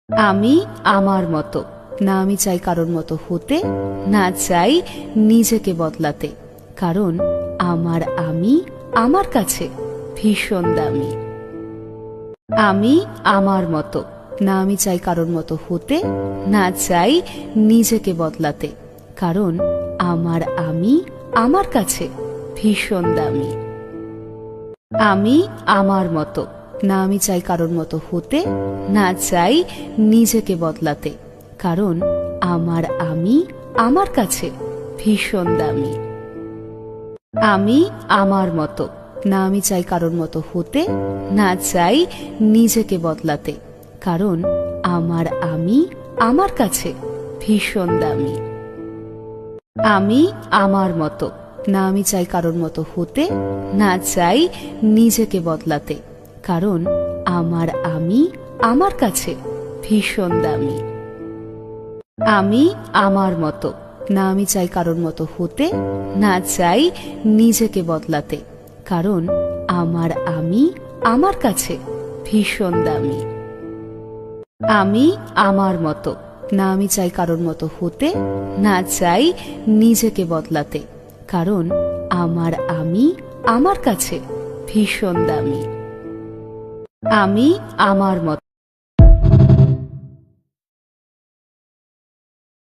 আমি আমার মতো না, আমি চাই কারোর মতো হতে, না চাই নিজেকে বদলাতে, কারণ আমি আমার কাছে ভীষণ দামি। আমি আমার মতো না, আমি চাই কারোর মতো হতে, না চাই নিজেকে বদলাতে, কারণ আমি আমার কাছে ভীষণ দামি। আমি আমার মতো না, আমি চাই কারোর মতো হতে, না চাই নিজেকে বদলাতে, কারণ আমি আমার কাছে ভীষণ দামি। আমি আমার মতো না, আমি চাই কারোর মতো হতে, না চাই নিজেকে বদলাতে, কারণ আমি আমার কাছে ভীষণ দামি। আমি আমার মতো না, আমি চাই কারোর মতো হতে, না চাই নিজেকে বদলাতে, কারণ আমি আমার কাছে ভীষণ দামি। আমি আমার মতো না, আমি চাই কারোর মতো হতে, না চাই নিজেকে বদলাতে, কারণ আমি আমার কাছে ভীষণ দামি। আমি আমার মতো না, আমি চাই কারোর মতো হতে, না চাই নিজেকে বদলাতে, কারণ আমি আমার কাছে ভীষণ দামি। আমি আমার মতো